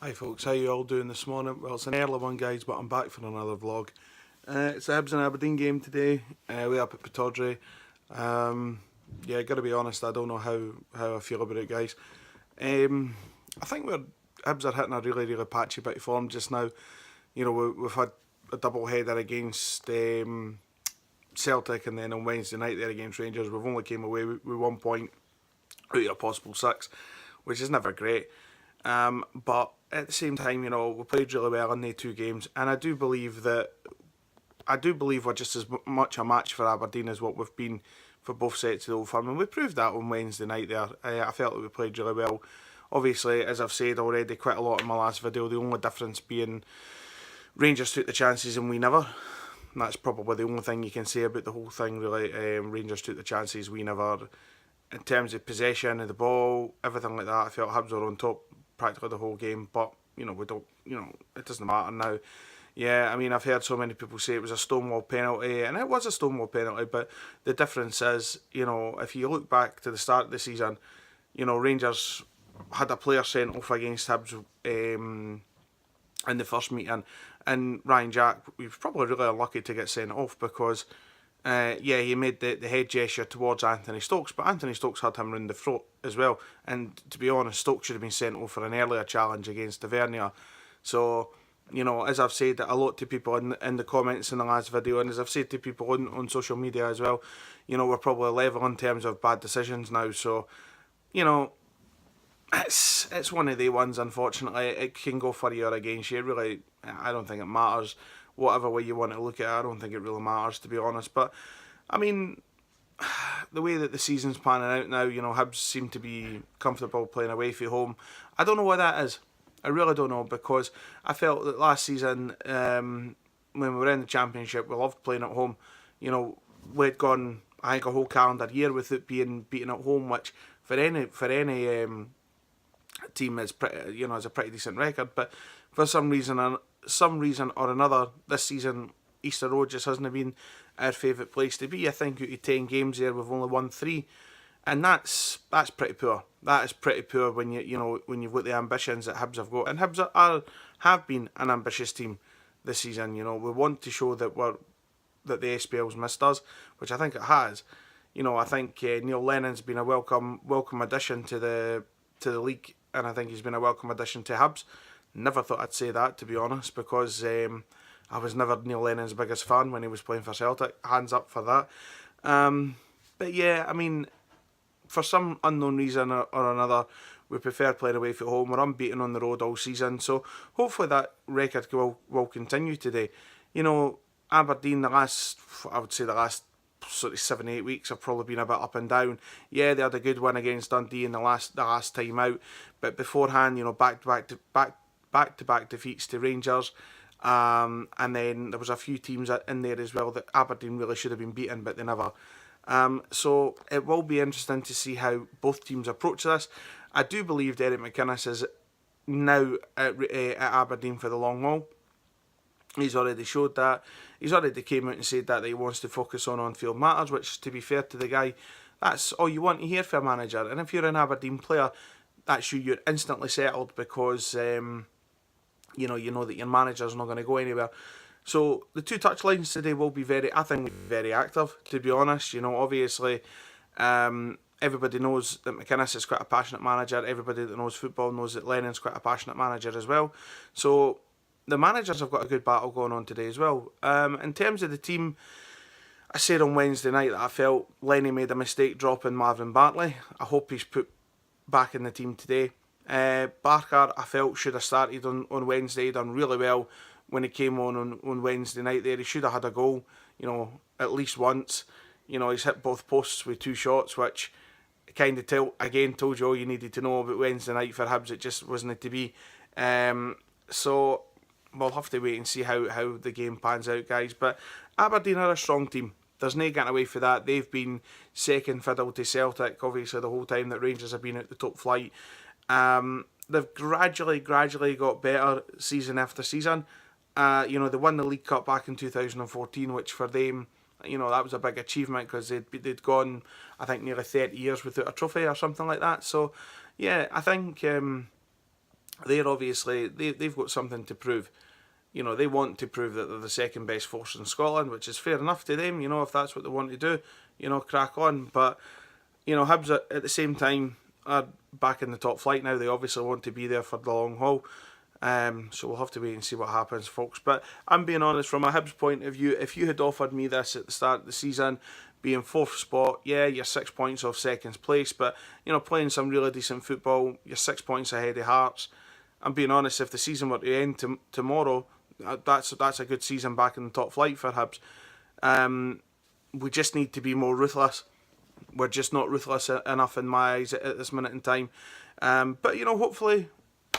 Hi folks, how you all doing this morning? Well, it's an early one guys, but I'm back for another vlog. It's the Hibs and Aberdeen game today. We're up at Pittodrie. Yeah, gotta be honest, I don't know how I feel about it, guys. I think Hibs are hitting a really patchy bit of form just now. You know, we've had a double header against Celtic, and then on Wednesday night there against Rangers. We've only came away with 1 point out of a possible 6, which is never great. But at the same time, you know, we played really well in the two games, and I do believe we're just as much a match for Aberdeen as what we've been for both sets of the Old Firm, and we proved that on Wednesday night there. I felt that we played really well. Obviously, as I've said already quite a lot in my last video, the only difference being Rangers took the chances and we never. And that's probably the only thing you can say about the whole thing, really. Rangers took the chances, we never. In terms of possession of the ball, everything like that, I felt Hibs were on top practically the whole game, but you know, it doesn't matter now. Yeah, I mean, I've heard so many people say it was a Stonewall penalty, and it was a Stonewall penalty, but the difference is, you know, if you look back to the start of the season, you know, Rangers had a player sent off against Hibs in the first meeting, and Ryan Jack, he was probably really unlucky to get sent off because yeah, he made the head gesture towards Anthony Stokes, but Anthony Stokes had him round the throat as well. And to be honest, Stokes should have been sent off for an earlier challenge against Tavernier. So, you know, as I've said a lot to people in the comments in the last video, and as I've said to people on social media as well, you know, we're probably level in terms of bad decisions now. So, you know, it's one of the ones, unfortunately. It can go for you or against you. Really, I don't think it matters. Whatever way you want to look at it, I don't think it really matters, to be honest. But, I mean, the way that the season's panning out now, you know, Hibs seem to be comfortable playing away from home. I don't know why that is. I really don't know, because I felt that last season, when we were in the Championship, we loved playing at home. You know, we'd gone, I think, a whole calendar year without being beaten at home, which for any team is pretty, you know, is a pretty decent record. But for some reason or another, this season Easter Road just hasn't been our favourite place to be. I think out of 10 games there we've only won 3, and that's pretty poor. That is pretty poor when when you've got the ambitions that Hibs have got, and Hibs have been an ambitious team this season. You know, we want to show that the SPL's missed us, which I think it has. You know, I think Neil Lennon's been a welcome addition to the league, and I think he's been a welcome addition to Hibs. Never thought I'd say that, to be honest, because I was never Neil Lennon's biggest fan when he was playing for Celtic. Hands up for that. But yeah, I mean, for some unknown reason or another, we prefer playing away from home. We're unbeaten on the road all season, so hopefully that record will continue today. You know, Aberdeen, I would say the last sort of 7-8 weeks have probably been a bit up and down. Yeah, they had a good win against Dundee in the last time out, but beforehand, you know, back to back defeats to Rangers, and then there was a few teams in there as well that Aberdeen really should have been beaten, but they never. So it will be interesting to see how both teams approach this. I do believe Derek McInnes is now at Aberdeen for the long haul. He's already showed that. He's already came out and said that he wants to focus on on-field matters, which, to be fair to the guy, that's all you want to hear from a manager. And if you're an Aberdeen player, that's you're instantly settled, because you know that your manager's not going to go anywhere. So the two touchlines today will be very active, to be honest. You know, obviously, everybody knows that McInnes is quite a passionate manager. Everybody that knows football knows that Lennon's quite a passionate manager as well. So the managers have got a good battle going on today as well. In terms of the team, I said on Wednesday night that I felt Lenny made a mistake dropping Marvin Bartley. I hope he's put back in the team today. Barker, I felt, should have started on Wednesday. Done really well when he came on Wednesday night there. He should have had a goal, you know, at least once. You know, he's hit both posts with 2 shots, which kind of told you all you needed to know about Wednesday night for Hibs. It just wasn't to be. So we'll have to wait and see how the game pans out, guys. But Aberdeen are a strong team. There's no getting away for that. They've been second fiddle to Celtic, obviously, the whole time that Rangers have been at the top flight. They've gradually got better season after season. You know, they won the League Cup back in 2014, which for them, you know, that was a big achievement, because they'd gone, I think, nearly 30 years without a trophy or something like that. So, yeah, I think they're obviously, they've got something to prove. You know, they want to prove that they're the second best force in Scotland, which is fair enough to them. You know, if that's what they want to do, you know, crack on. But, you know, Hibs at the same time are back in the top flight now. They obviously want to be there for the long haul. So we'll have to wait and see what happens, folks. But I'm being honest, from a Hibs point of view, if you had offered me this at the start of the season, being fourth spot, yeah, you're 6 points off second place, but, you know, playing some really decent football, you're 6 points ahead of Hearts. I'm being honest, if the season were to end tomorrow, that's a good season back in the top flight for Hibs. We just need to be more ruthless. We're just not ruthless enough in my eyes at this minute in time. But, you know, hopefully,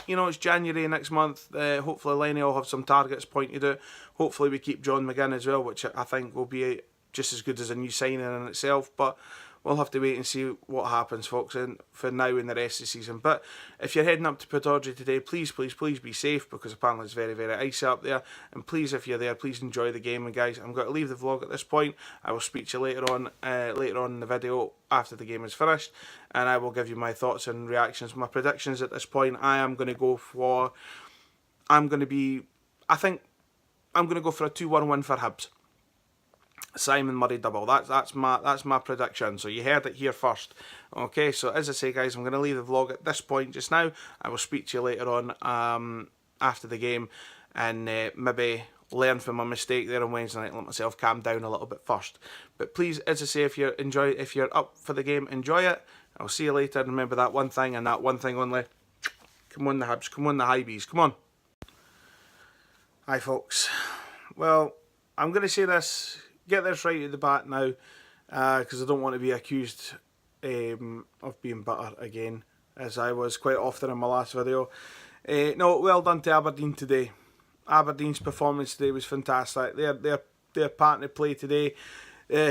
you know, it's January next month. Hopefully Lenny will have some targets pointed out. Hopefully we keep John McGinn as well, which I think will be just as good as a new signing in itself. But we'll have to wait and see what happens, folks, for now and the rest of the season. But if you're heading up to Pittodrie today, please be safe, because apparently it's very, very icy up there. And please, if you're there, please enjoy the game. And guys, I'm going to leave the vlog at this point. I will speak to you later on in the video after the game is finished, and I will give you my thoughts and reactions. My predictions at this point, I think I'm going to go for a 2-1 win for Hibs. Simon Murray double. That's my prediction. So you heard it here first. Okay, so as I say, guys, I'm going to leave the vlog at this point just now. I will speak to you later on after the game, and maybe learn from my mistake there on Wednesday night and let myself calm down a little bit first. But please, as I say, if you're up for the game, enjoy it. I'll see you later. Remember that one thing and that one thing only. Come on the Hibs, come on the hibs, come on. Hi folks. Well, I'm going to say this. Get this right at the bat now, because I don't want to be accused of being bitter again, as I was quite often in my last video. No, well done to Aberdeen today. Aberdeen's performance today was fantastic. Their partner play today,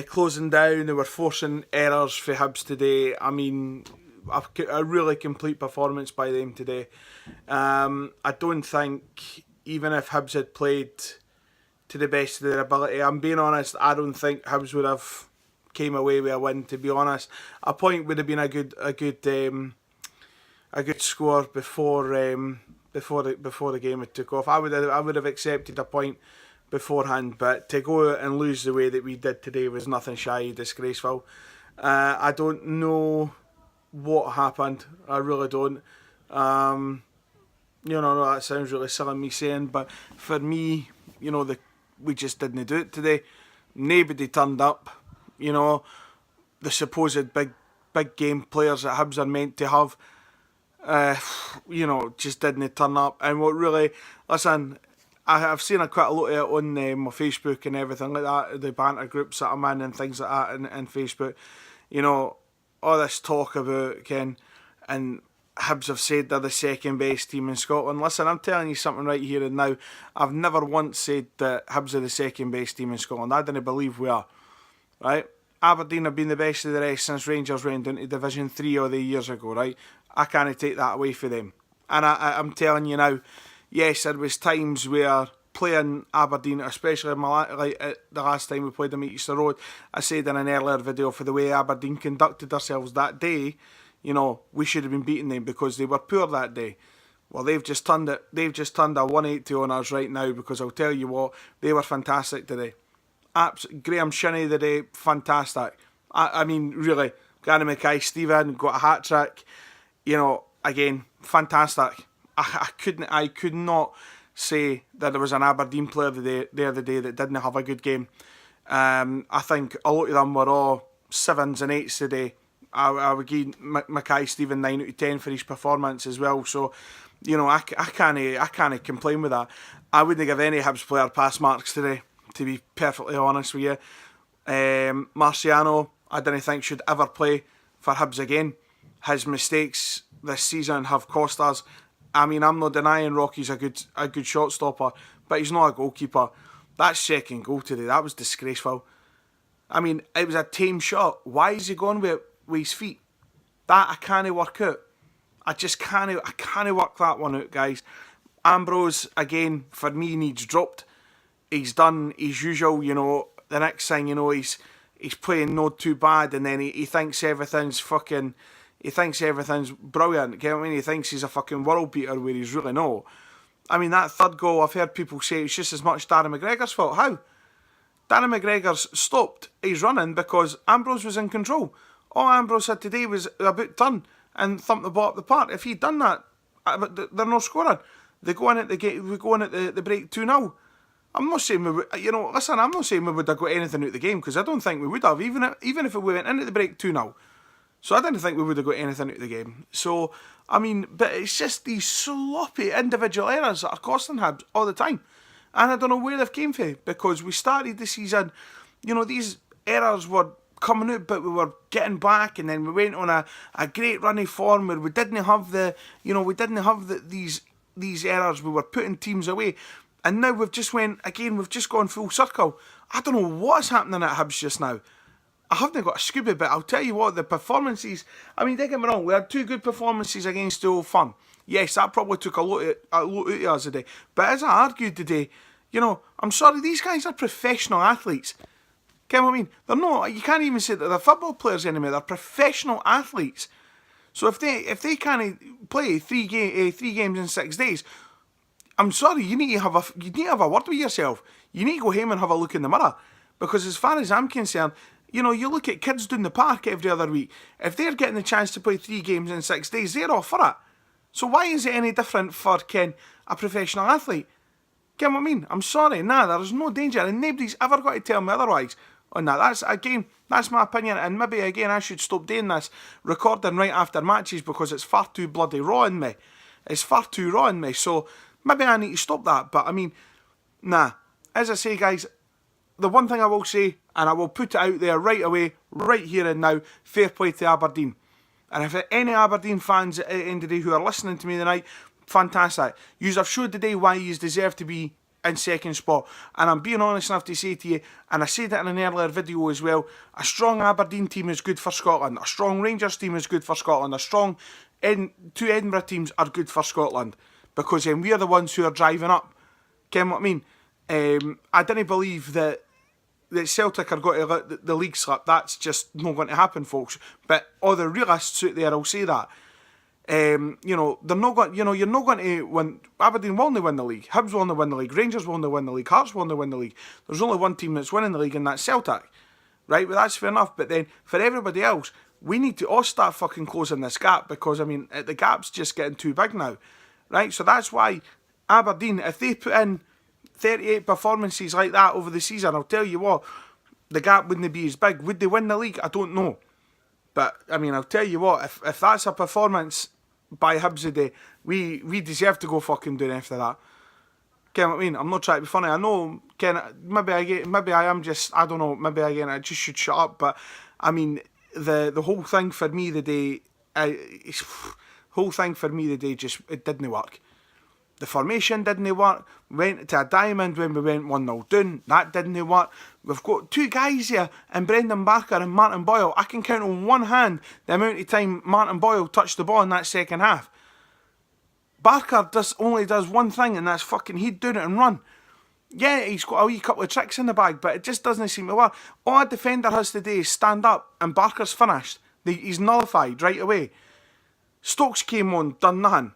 closing down, they were forcing errors for Hibs today. I mean, a really complete performance by them today. I don't think, even if Hibs had played to the best of their ability, I'm being honest, I don't think Hibs would have came away with a win, to be honest. A point would have been a good score before the game had took off. I would have accepted a point beforehand, but to go out and lose the way that we did today was nothing shy of disgraceful. I don't know what happened. I really don't. You know, that sounds really silly me saying, but for me, you know, we just didn't do it today. Nobody turned up. You know, the supposed big game players that Hibs are meant to have, you know, just didn't turn up. And what really, listen, I've seen quite a lot of it on my Facebook and everything like that, the banter groups that I'm in and things like that in Facebook. You know, all this talk about Ken and Hibs have said they're the second best team in Scotland. Listen, I'm telling you something right here and now. I've never once said that Hibs are the second best team in Scotland. I didn't believe we are. Right? Aberdeen have been the best of the rest since Rangers went into Division 3 all the years ago, right? I can't take that away from them. And I'm telling you now, yes, there was times where playing Aberdeen, especially the last time we played them at Easter Road, I said in an earlier video, for the way Aberdeen conducted themselves that day, you know, we should have been beating them because they were poor that day. Well, they've just turned a 180 on us right now, because I'll tell you what, they were fantastic today. Graham Shinney today, fantastic. I mean, really, Gary Mackay-Steven got a hat-trick. You know, again, fantastic. I could not say that there was an Aberdeen player the other day that didn't have a good game. I think a lot of them were all 7s and 8s today. I would give Mackay-Steven 9 out of 10 for his performance as well. So, you know, I can't complain with that. I wouldn't give any Hibs player pass marks today, to be perfectly honest with you. Marciano, I didn't think should ever play for Hibs again. His mistakes this season have cost us. I mean, I'm not denying Rocky's a good shot stopper, but he's not a goalkeeper. That second goal today, that was disgraceful. I mean, it was a tame shot. Why is he going with his feet? That I can't work out. I can't work that one out, guys. Ambrose, again, for me, needs dropped. He's done his usual, you know, the next thing, you know, he's playing not too bad, and then he thinks everything's fucking, he thinks everything's brilliant. You know what I mean? He thinks he's a fucking world beater where he's really not. I mean, that third goal, I've heard people say it's just as much Darren McGregor's fault. How? Darren McGregor's stopped his running because Ambrose was in control. All Ambrose had today was about turn and thump the ball up the park. If he'd done that, they're not scoring. They go in at the break 2-0. I'm not saying I'm not saying we would have got anything out of the game, because I don't think we would have, even if we went into the break 2-0. So I didn't think we would have got anything out of the game. So, I mean, but it's just these sloppy individual errors that are costing Hibs all the time. And I don't know where they've came from, because we started the season, these errors were coming out, but we were getting back, and then we went on a great run of form where we didn't have these errors. We were putting teams away. And now we've just gone full circle. I don't know what's happening at Hibs just now. I haven't got a Scooby, but I'll tell you what, the performances, I mean, don't get me wrong, we had 2 good performances against the Old Firm. Yes, that probably took a lot out of us today. But as I argued today, I'm sorry, these guys are professional athletes. Get what I mean? They're not, you can't even say that they're football players anymore, they're professional athletes. So if they can't play three games in 6 days, I'm sorry, you need to have a word with yourself. You need to go home and have a look in the mirror. Because as far as I'm concerned, you look at kids down the park every other week. If they're getting the chance to play 3 games in 6 days, they're all for it. So why is it any different for, a professional athlete? Get what I mean? I'm sorry, there's no danger, and nobody's ever got to tell me otherwise on that. That's my opinion, and maybe, again, I should stop doing this, recording right after matches, because it's far too bloody raw in me. It's far too raw in me, so maybe I need to stop that. But, I mean, as I say, guys, the one thing I will say, and I will put it out there right away, right here and now, fair play to Aberdeen. And if any Aberdeen fans at the end of the day who are listening to me tonight, fantastic. You have showed today why you deserve to be in second spot. And I'm being honest enough to say to you, and I said it in an earlier video as well, a strong Aberdeen team is good for Scotland. A strong Rangers team is good for Scotland. A strong 2 Edinburgh teams are good for Scotland. Because then we're the ones who are driving up. Ken what I mean? I didn't believe that Celtic are going to let the league slip. That's just not going to happen, folks. But all the realists out there will say that. They're not going. You're not going to win. Aberdeen will only win the league. Hibs will only win the league. Rangers will only win the league. Hearts will only win the league. There's only one team that's winning the league, and that's Celtic. Right? But that's fair enough. But then for everybody else, we need to all start fucking closing this gap, because the gap's just getting too big now. Right? So that's why Aberdeen, if they put in 38 performances like that over the season, I'll tell you what, the gap wouldn't be as big. Would they win the league? I don't know. But, I'll tell you what, if that's a performance by Hibs today, we deserve to go fucking down after that. Ken what I mean? I'm not trying to be funny. I know, Ken, maybe I am just, I don't know, maybe again I just should shut up, but, the whole thing for me today, just, it didn't work. The formation didn't work. We went to a diamond when we went 1-0 down. That didn't work. We've got 2 guys here, in Brendan Barker and Martin Boyle. I can count on one hand the amount of time Martin Boyle touched the ball in that second half. Barker only does one thing, and that's fucking he'd do it and run. Yeah, he's got a wee couple of tricks in the bag, but it just doesn't seem to work. All a defender has to do is stand up, and Barker's finished. He's nullified right away. Stokes came on, done nothing.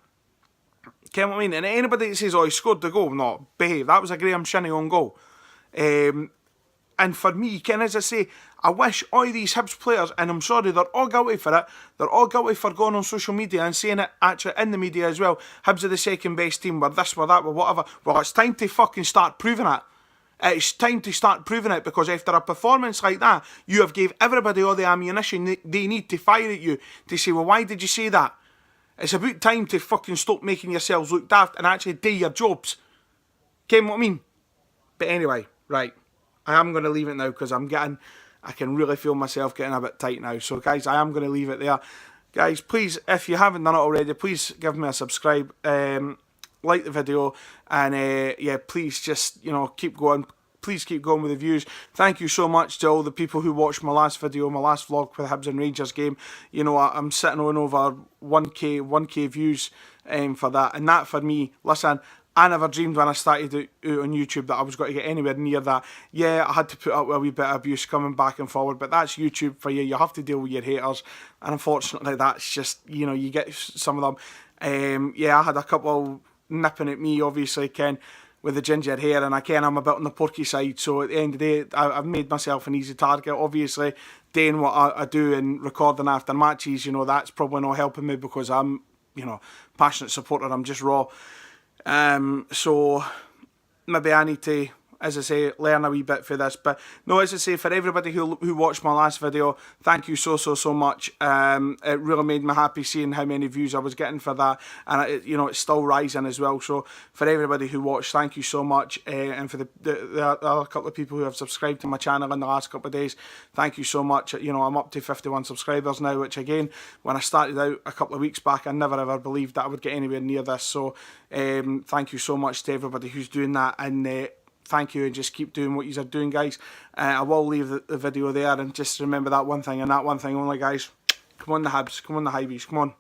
Ken what I mean? And anybody that says, he scored the goal, no, behave. That was a Graham Shinney on goal. And for me, Ken, as I say, I wish all these Hibs players, and I'm sorry, they're all guilty for it, they're all guilty for going on social media and saying it actually in the media as well, Hibs are the second best team, we're this, we're that, we're whatever. Well, it's time to fucking start proving it. It's time to start proving it, because after a performance like that, you have gave everybody all the ammunition they need to fire at you, to say, well, why did you say that? It's about time to fucking stop making yourselves look daft and actually do your jobs. Ken what I mean? But anyway, right. I am going to leave it now, because I can really feel myself getting a bit tight now. So guys, I am going to leave it there. Guys, please, if you haven't done it already, please give me a subscribe. Like the video. And please just, keep going. Please keep going with the views. Thank you so much to all the people who watched my last video, my last vlog with Hibs and Rangers game. I'm sitting on over 1k views for that. And that for me, listen, I never dreamed when I started out on YouTube that I was going to get anywhere near that. Yeah, I had to put up with a wee bit of abuse coming back and forward, but that's YouTube for you. You have to deal with your haters, and unfortunately that's just, you know, you get some of them. Yeah, I had a couple nipping at me, obviously, Ken, with the ginger hair, and again, I'm a bit on the porky side, so at the end of the day, I've made myself an easy target. Obviously, doing what I do and recording after matches, you know, that's probably not helping me because I'm, you know, passionate supporter. I'm just raw. So maybe I need to, as I say, learn a wee bit for this. But no, as I say, for everybody who watched my last video, thank you so much. It really made me happy seeing how many views I was getting for that, and you know, it's still rising as well. So for everybody who watched, thank you so much. And for the other couple of people who have subscribed to my channel in the last couple of days, thank you so much. You know, I'm up to 51 subscribers now, which again, when I started out a couple of weeks back, I never ever believed that I would get anywhere near this. So thank you so much to everybody who's doing that, and thank you, and just keep doing what you are doing, guys. I will leave the video there, and just remember that one thing, and that one thing only, guys. Come on the Hibs, come on the Hibs, come on.